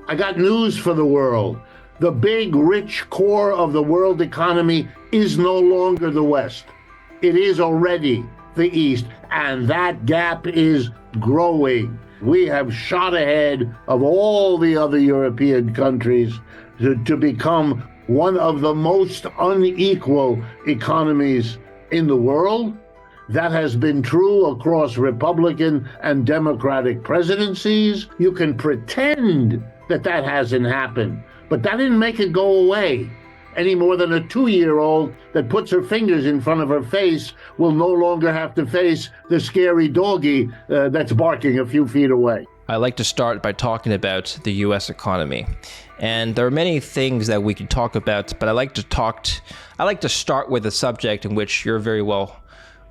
I got news for the world. The big, rich core of the world economy is no longer the West. It is already the East, and that gap is growing. We have shot ahead of all the other European countries to become one of the most unequal economies in the world. That has been true across Republican and Democratic presidencies. You can pretend that that hasn't happened, but that didn't make it go away any more than a 2-year-old that puts her fingers in front of her face will no longer have to face the scary doggy that's barking a few feet away. I like to start by talking about the U.S. economy. And there are many things that we could talk about, but I like to start with a subject in which you're very well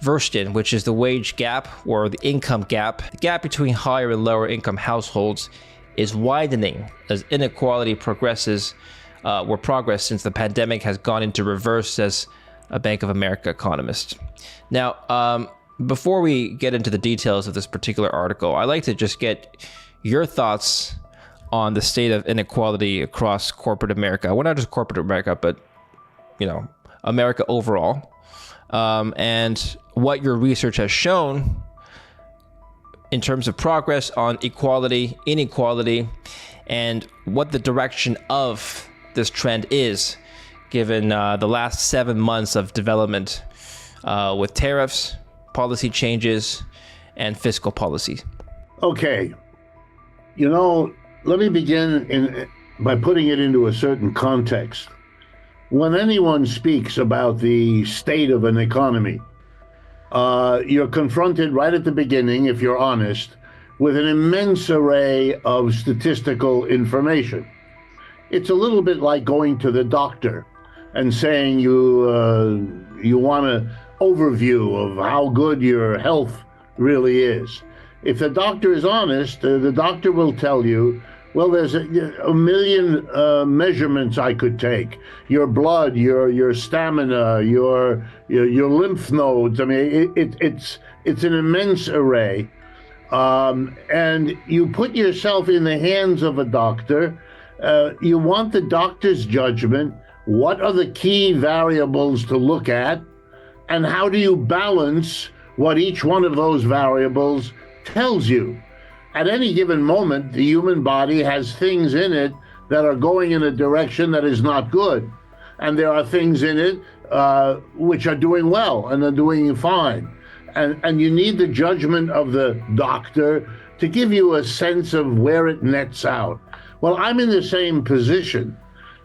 versed in, which is the wage gap or the income gap. The gap between higher and lower income households is widening as inequality progresses, where progress since the pandemic has gone into reverse, says a Bank of America economist. Now, before we get into the details of this particular article, I'd like to just get your thoughts on the state of inequality across corporate America. Well, not just corporate America, but, America overall. And what your research has shown in terms of progress on equality, inequality, and what the direction of this trend is, given the last 7 months of development with tariffs, policy changes, and fiscal policy. Okay. Let me begin by putting it into a certain context. When anyone speaks about the state of an economy, you're confronted right at the beginning, if you're honest, with an immense array of statistical information. It's a little bit like going to the doctor and saying you want an overview of how good your health really is. If the doctor is honest, the doctor will tell you, well, there's a million measurements I could take. Your blood, your stamina, your lymph nodes. I mean, it's an immense array. And you put yourself in the hands of a doctor. You want the doctor's judgment. What are the key variables to look at? And how do you balance what each one of those variables tells you? At any given moment, the human body has things in it that are going in a direction that is not good. And there are things in it which are doing well and are doing fine. And you need the judgment of the doctor to give you a sense of where it nets out. Well, I'm in the same position.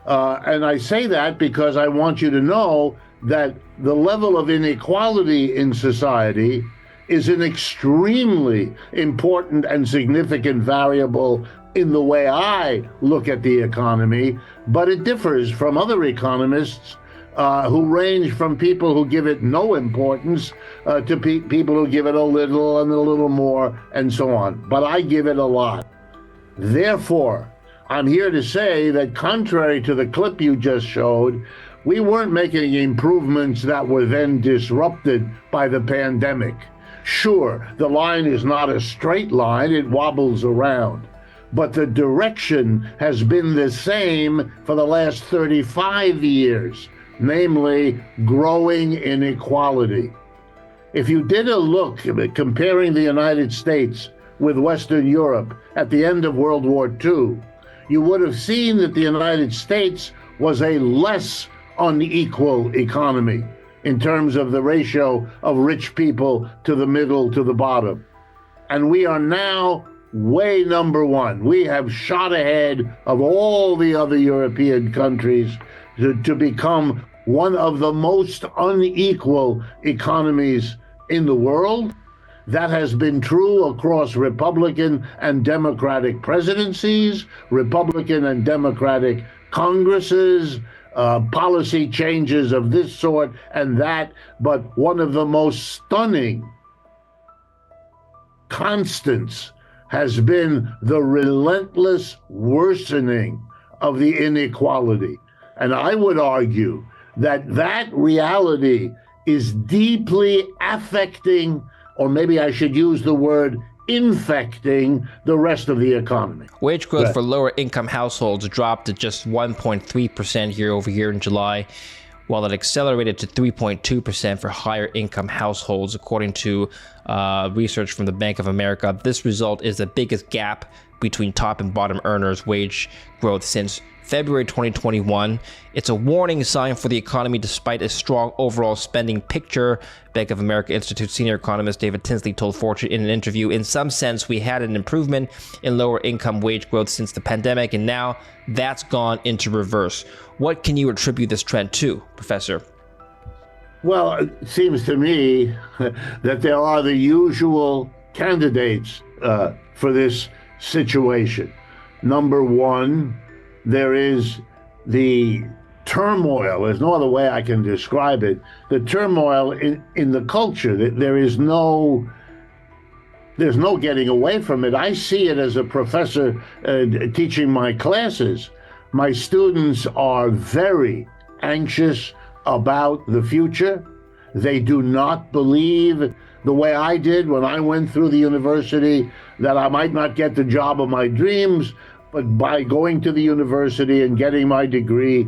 And I say that because I want you to know that the level of inequality in society is an extremely important and significant variable in the way I look at the economy, but it differs from other economists who range from people who give it no importance to people who give it a little and a little more and so on. But I give it a lot. Therefore, I'm here to say that contrary to the clip you just showed, we weren't making improvements that were then disrupted by the pandemic. Sure, the line is not a straight line, it wobbles around. But the direction has been the same for the last 35 years, namely growing inequality. If you did a look comparing the United States with Western Europe at the end of World War II, you would have seen that the United States was a less unequal economy in terms of the ratio of rich people to the middle to the bottom. And we are now way number one. We have shot ahead of all the other European countries to become one of the most unequal economies in the world. That has been true across Republican and Democratic presidencies, Republican and Democratic Congresses, policy changes of this sort and that, but one of the most stunning constants has been the relentless worsening of the inequality. And I would argue that that reality is deeply affecting, or maybe I should use the word infecting the rest of the economy. Wage growth for lower income households dropped to just 1.3% year over year in July, while it accelerated to 3.2% for higher income households, according to research from the Bank of America. This result is the biggest gap between top and bottom earners' wage growth since February 2021. It's a warning sign for the economy despite a strong overall spending picture. Bank of America Institute senior economist David Tinsley told Fortune in an interview, in some sense, we had an improvement in lower income wage growth since the pandemic, and now that's gone into reverse. What can you attribute this trend to, Professor? Well, it seems to me that there are the usual candidates for this situation. Number one, there is the turmoil. There's no other way I can describe it. The turmoil in the culture. There's no getting away from it. I see it as a professor teaching my classes. My students are very anxious about the future. They do not believe the way I did when I went through the university that I might not get the job of my dreams, but by going to the university and getting my degree,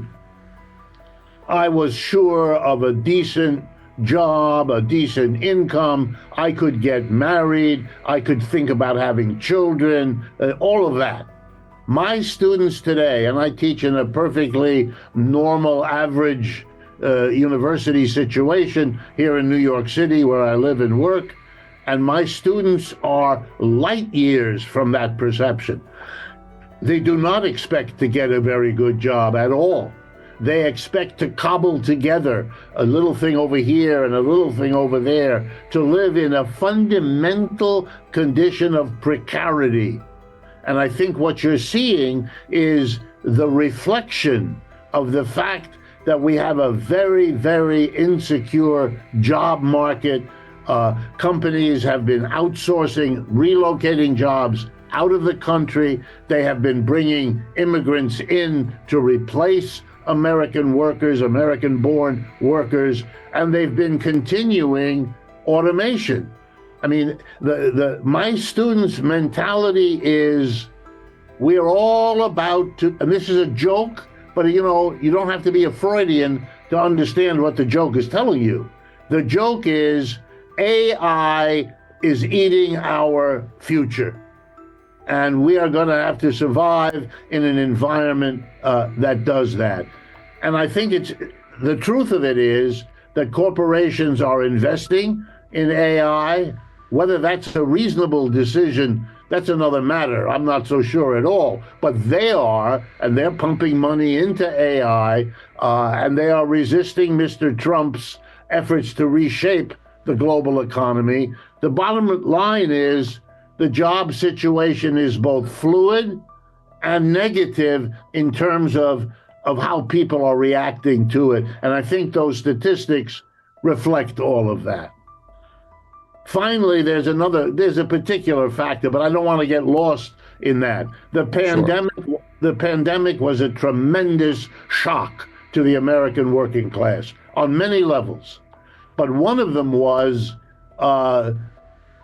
I was sure of a decent job, a decent income. I could get married. I could think about having children, all of that. My students today, and I teach in a perfectly normal, average university situation here in New York City where I live and work, and my students are light years from that perception. They do not expect to get a very good job at all. They expect to cobble together a little thing over here and a little thing over there, to live in a fundamental condition of precarity. And I think what you're seeing is the reflection of the fact that we have a very, very insecure job market. Companies have been outsourcing, relocating jobs out of the country. They have been bringing immigrants in to replace American workers, American-born workers, and they've been continuing automation. I mean, my students' mentality is we're all about to, and this is a joke, but you don't have to be a Freudian to understand what the joke is telling you. The joke is AI is eating our future. And we are going to have to survive in an environment that does that. And I think the truth of it is that corporations are investing in AI. Whether that's a reasonable decision, that's another matter. I'm not so sure at all. But they are, and they're pumping money into AI, and they are resisting Mr. Trump's efforts to reshape the global economy. The bottom line is, the job situation is both fluid and negative in terms of how people are reacting to it. And I think those statistics reflect all of that. Finally, there's a particular factor, but I don't want to get lost in that. The pandemic was a tremendous shock to the American working class on many levels. But one of them was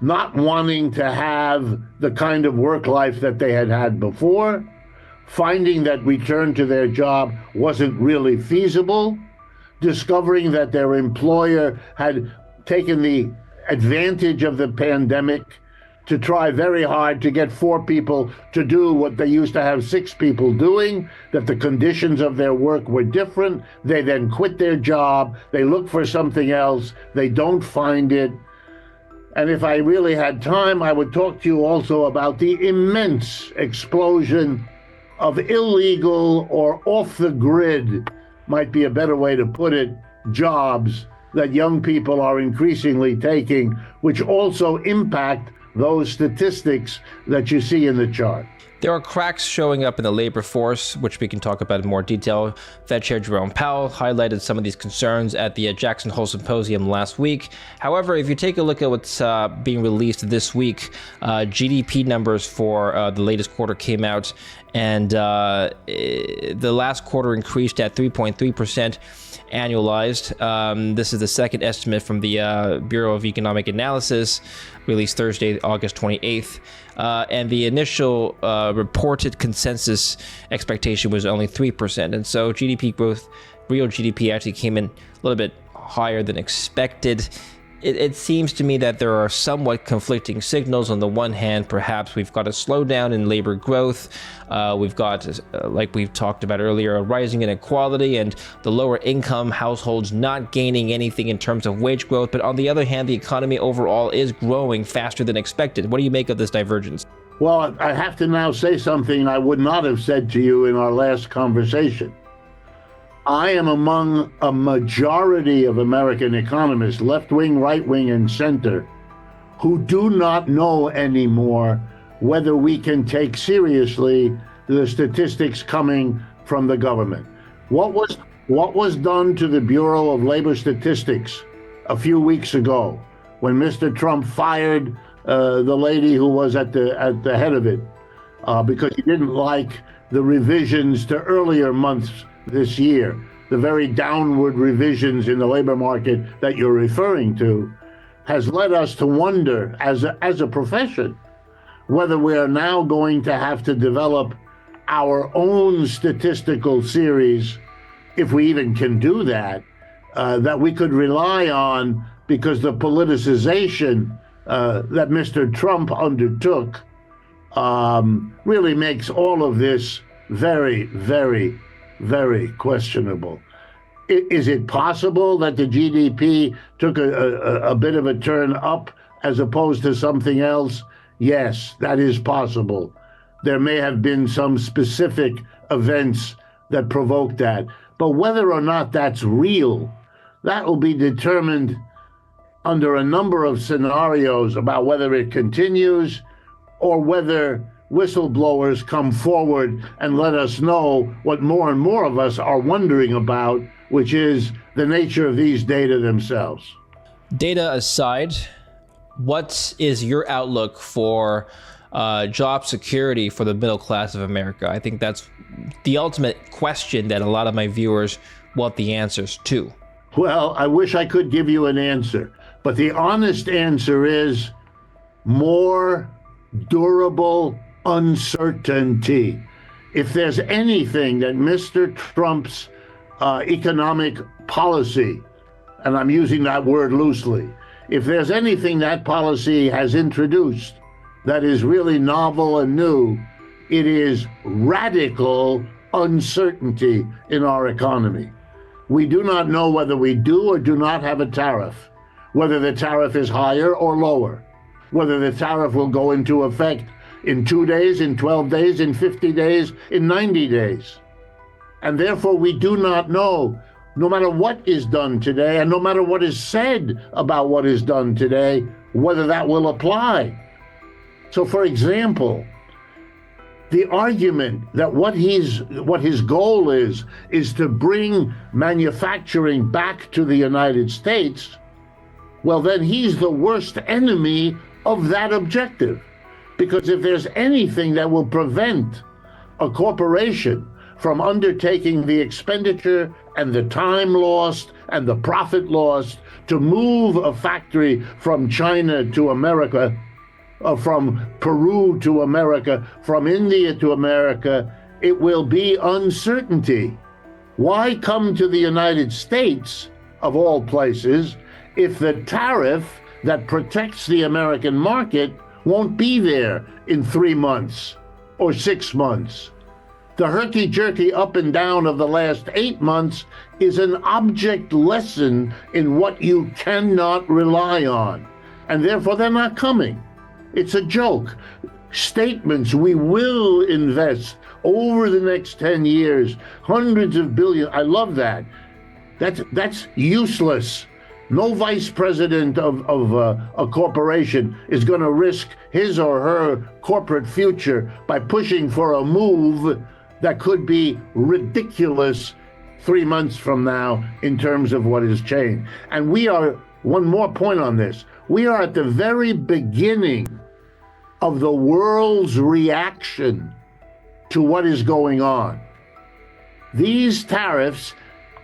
not wanting to have the kind of work life that they had before, finding that return to their job wasn't really feasible, discovering that their employer had taken the advantage of the pandemic to try very hard to get 4 people to do what they used to have 6 people doing, that the conditions of their work were different. They then quit their job, they look for something else, they don't find it. And if I really had time, I would talk to you also about the immense explosion of illegal or off the grid, might be a better way to put it, jobs that young people are increasingly taking, which also impact those statistics that you see in the chart. There are cracks showing up in the labor force, which we can talk about in more detail. Fed Chair Jerome Powell highlighted some of these concerns at the Jackson Hole Symposium last week. However, if you take a look at what's being released this week, GDP numbers for the latest quarter came out, and the last quarter increased at 3.3% annualized. This is the second estimate from the Bureau of Economic Analysis, released Thursday, August 28th. And the initial reported consensus expectation was only 3%. And so GDP growth, real GDP, actually came in a little bit higher than expected. It seems to me that there are somewhat conflicting signals. On the one hand, perhaps we've got a slowdown in labor growth. We've got, like we've talked about earlier, a rising inequality and the lower income households not gaining anything in terms of wage growth. But on the other hand, the economy overall is growing faster than expected. What do you make of this divergence? Well, I have to now say something I would not have said to you in our last conversation. I am among a majority of American economists, left-wing, right-wing, and center, who do not know anymore whether we can take seriously the statistics coming from the government. What was done to the Bureau of Labor Statistics a few weeks ago when Mr. Trump fired the lady who was at the head of it because he didn't like the revisions to earlier months this year, the very downward revisions in the labor market that you're referring to, has led us to wonder as a profession whether we are now going to have to develop our own statistical series, if we even can do that, that we could rely on, because the politicization that Mr. Trump undertook really makes all of this very, very, very questionable. Is it possible that the GDP took a bit of a turn up as opposed to something else? Yes, that is possible. There may have been some specific events that provoked that. But whether or not that's real, that will be determined under a number of scenarios about whether it continues or whether whistleblowers come forward and let us know what more and more of us are wondering about, which is the nature of these data themselves. Data aside, what is your outlook for job security for the middle class of America? I think that's the ultimate question that a lot of my viewers want the answers to. Well, I wish I could give you an answer, but the honest answer is more durable uncertainty. If there's anything that Mr. Trump's economic policy, and I'm using that word loosely, if there's anything that policy has introduced that is really novel and new, it is radical uncertainty in our economy. We do not know whether we do or do not have a tariff, whether the tariff is higher or lower, whether the tariff will go into effect in 2 days, in 12 days, in 50 days, in 90 days. And therefore, we do not know, no matter what is done today, and no matter what is said about what is done today, whether that will apply. So, for example, the argument that what his goal is to bring manufacturing back to the United States, well, then he's the worst enemy of that objective. Because if there's anything that will prevent a corporation from undertaking the expenditure and the time lost and the profit lost to move a factory from China to America, from Peru to America, from India to America, it will be uncertainty. Why come to the United States, of all places, if the tariff that protects the American market won't be there in 3 months or 6 months? The herky-jerky up and down of the last 8 months is an object lesson in what you cannot rely on. And therefore, they're not coming. It's a joke. Statements, we will invest over the next 10 years, hundreds of billions. I love that. That's useless. No vice president of a corporation is going to risk his or her corporate future by pushing for a move that could be ridiculous 3 months from now in terms of what has changed. And we are, one more point on this, we are at the very beginning of the world's reaction to what is going on. These tariffs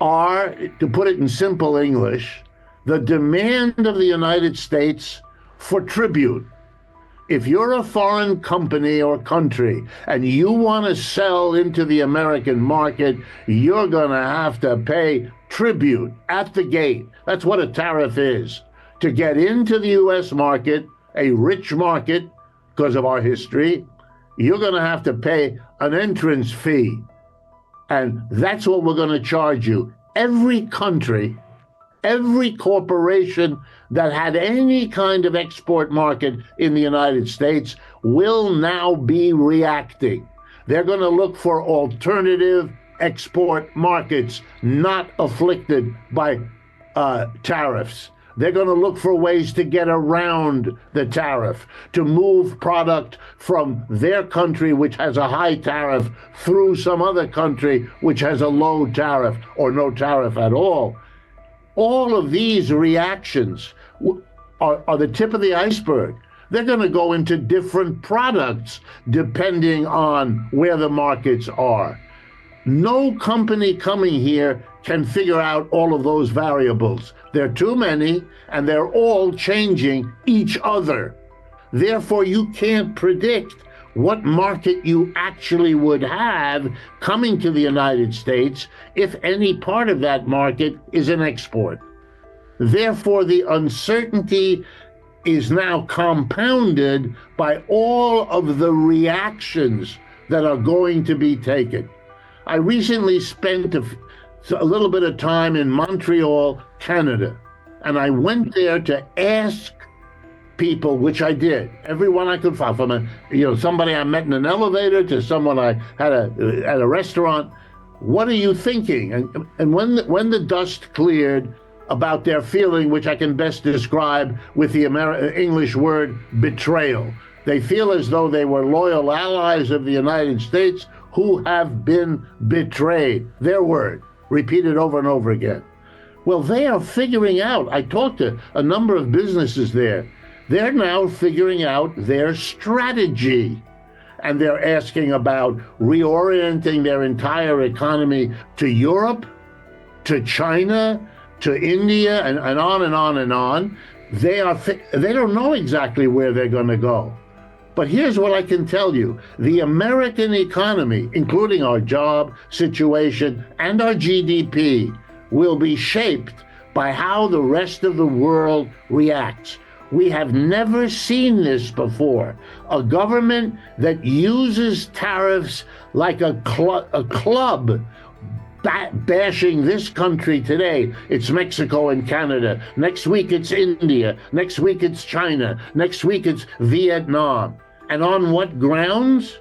are, to put it in simple English, the demand of the United States for tribute. If you're a foreign company or country and you want to sell into the American market, you're going to have to pay tribute at the gate. That's what a tariff is. To get into the U.S. market, a rich market, because of our history, you're going to have to pay an entrance fee. And that's what we're going to charge you. Every country, every corporation that had any kind of export market in the United States will now be reacting. They're going to look for alternative export markets not afflicted by tariffs. They're going to look for ways to get around the tariff, to move product from their country, which has a high tariff, through some other country, which has a low tariff or no tariff at all. All of these reactions are the tip of the iceberg. They're going to go into different products depending on where the markets are. No company coming here can figure out all of those variables. There are too many, and they're all changing each other. Therefore, you can't predict what market you actually would have coming to the United States if any part of that market is an export. Therefore, the uncertainty is now compounded by all of the reactions that are going to be taken. I recently spent a little bit of time in Montreal, Canada, and I went there to ask people, which I did, everyone I could find, from somebody I met in an elevator to someone I had at a restaurant. What are you thinking? And when the dust cleared about their feeling, which I can best describe with the English word betrayal, they feel as though they were loyal allies of the United States who have been betrayed. Their word, repeated over and over again. Well, they are figuring out, I talked to a number of businesses there, they're now figuring out their strategy. And they're asking about reorienting their entire economy to Europe, to China, to India, and on and on and on. They don't know exactly where they're going to go. But here's what I can tell you. The American economy, including our job situation and our GDP, will be shaped by how the rest of the world reacts. We have never seen this before. A government that uses tariffs like a club, bashing this country today. It's Mexico and Canada. Next week it's India. Next week it's China. Next week it's Vietnam. And on what grounds?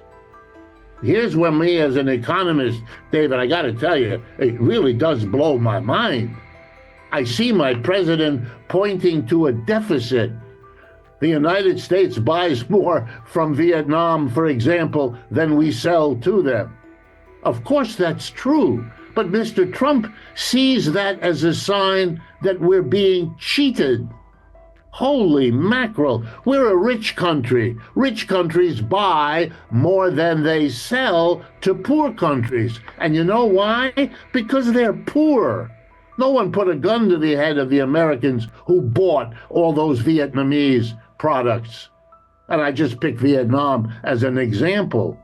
Here's where me as an economist, David, I got to tell you, it really does blow my mind. I see my president pointing to a deficit. The United States buys more from Vietnam, for example, than we sell to them. Of course, that's true. But Mr. Trump sees that as a sign that we're being cheated. Holy mackerel, we're a rich country. Rich countries buy more than they sell to poor countries. And you know why? Because they're poor. No one put a gun to the head of the Americans who bought all those Vietnamese products. And I just picked Vietnam as an example.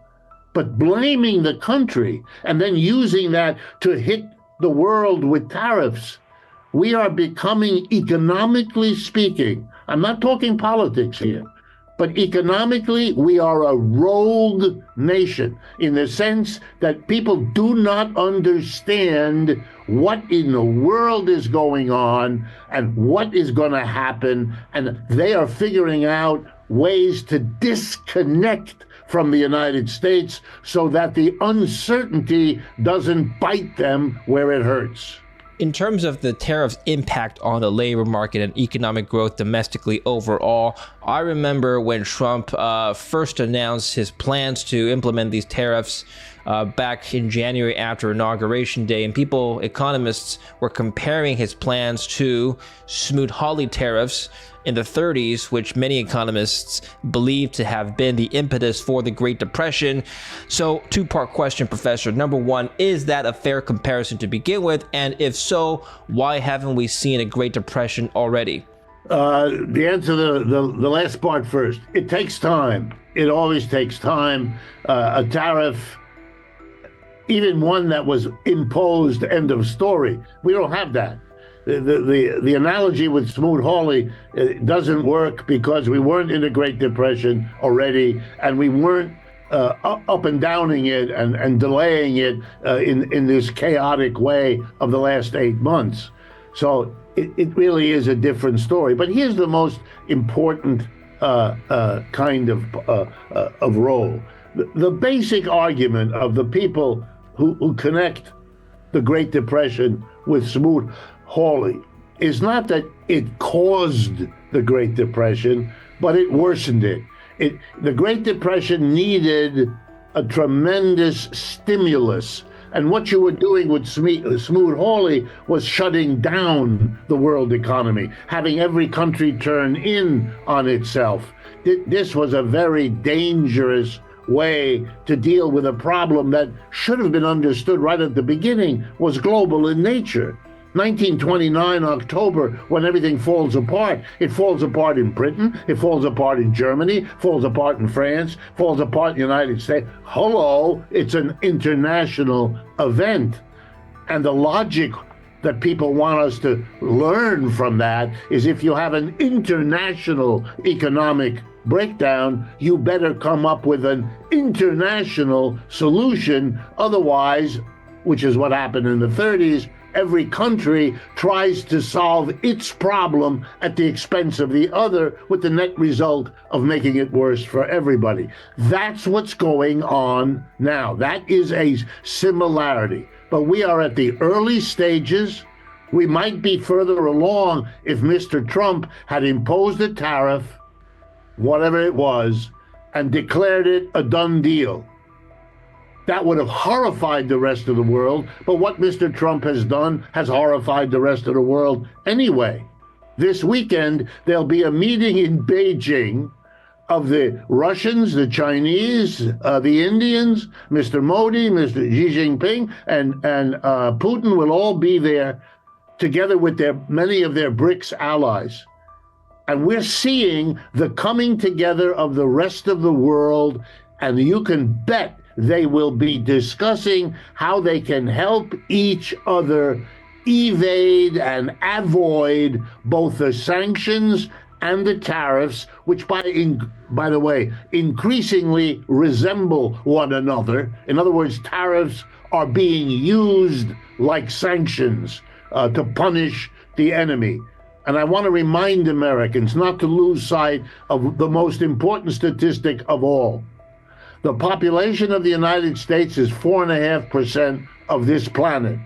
But blaming the country and then using that to hit the world with tariffs, we are becoming, economically speaking, I'm not talking politics here, but economically, we are a rogue nation in the sense that people do not understand what in the world is going on and what is going to happen, and they are figuring out ways to disconnect from the United States so that the uncertainty doesn't bite them where it hurts. in terms of the tariffs' impact on the labor market and economic growth domestically overall, I remember when Trump first announced his plans to implement these tariffs back in January after Inauguration Day, and economists were comparing his plans to Smoot-Hawley tariffs in the 30s, which many economists believe to have been the impetus for the Great Depression. So, two-part question, Professor. Number one, is that a fair comparison to begin with? And if so, why haven't we seen a Great Depression already? The answer to the last part first. It takes time. It always takes time. A tariff, even one that was imposed, end of story. We don't have that. The analogy with Smoot-Hawley doesn't work because we weren't in a Great Depression already, and we weren't up and downing it and delaying it in this chaotic way of the last 8 months. So it really is a different story. But here's the most important kind of role. The basic argument of the people who connect the Great Depression with Smoot-Hawley is not that it caused the Great Depression, but it worsened it. The Great Depression needed a tremendous stimulus. And what you were doing with Smoot-Hawley was shutting down the world economy, having every country turn in on itself. This was a very dangerous way to deal with a problem that should have been understood right at the beginning was global in nature. 1929 October, when everything falls apart. It falls apart in Britain, it falls apart in Germany, falls apart in France, falls apart in the United States. Hello, it's an international event. And the logic that people want us to learn from that is if you have an international economic breakdown, you better come up with an international solution. Otherwise, which is what happened in the 30s, every country tries to solve its problem at the expense of the other, with the net result of making it worse for everybody. That's what's going on now. That is a similarity. But we are at the early stages. We might be further along if Mr. Trump had imposed a tariff, whatever it was, and declared it a done deal. That would have horrified the rest of the world, but what Mr. Trump has done has horrified the rest of the world anyway. This weekend, there'll be a meeting in Beijing of the Russians, the Chinese, the Indians, Mr. Modi, Mr. Xi Jinping, and Putin will all be there together with many of their BRICS allies. And we're seeing the coming together of the rest of the world, and you can bet they will be discussing how they can help each other evade and avoid both the sanctions and the tariffs, which by the way, increasingly resemble one another. In other words, tariffs are being used like sanctions to punish the enemy. And I want to remind Americans not to lose sight of the most important statistic of all. The population of the United States is 4.5% of this planet.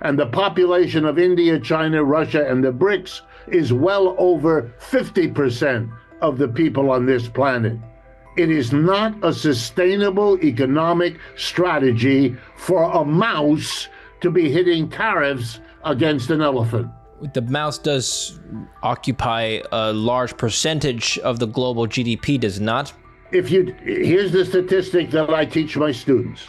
And the population of India, China, Russia, and the BRICS is well over 50% of the people on this planet. It is not a sustainable economic strategy for a mouse to be hitting tariffs against an elephant. The mouse does occupy a large percentage of the global GDP, does it not? Here's the statistic that I teach my students.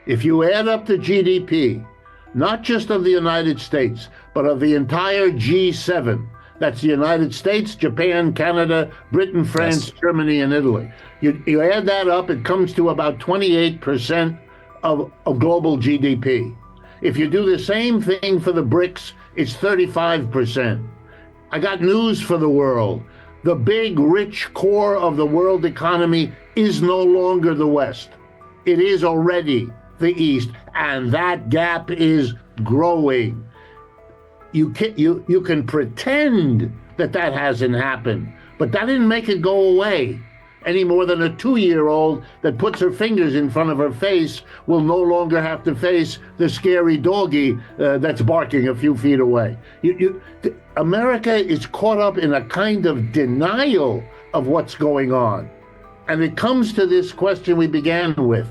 If you add up the GDP, not just of the United States, but of the entire G7, that's the United States, Japan, Canada, Britain, France, yes, Germany, and Italy. You add that up, it comes to about 28% of global GDP. If you do the same thing for the BRICS, it's 35%. I got news for the world. The big, rich core of the world economy is no longer the West. It is already the East, and that gap is growing. You can pretend that hasn't happened, but that didn't make it go away. any more than a 2-year-old that puts her fingers in front of her face will no longer have to face the scary doggy that's barking a few feet away. America is caught up in a kind of denial of what's going on. And it comes to this question we began with,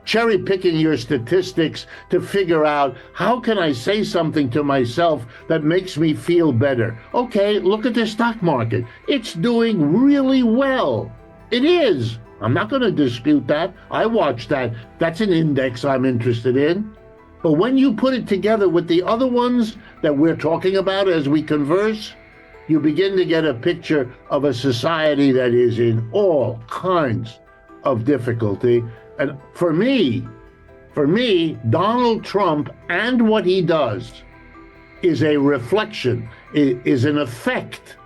cherry picking your statistics to figure out, how can I say something to myself that makes me feel better? Okay, look at the stock market. It's doing really well. It is. I'm not going to dispute that. I watch that. That's an index I'm interested in. But when you put it together with the other ones that we're talking about as we converse, you begin to get a picture of a society that is in all kinds of difficulty. And for me, Donald Trump and what he does is a reflection, is an effect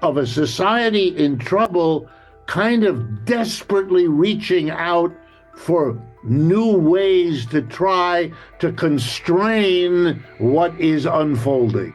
of a society in trouble, kind of desperately reaching out for new ways to try to constrain what is unfolding.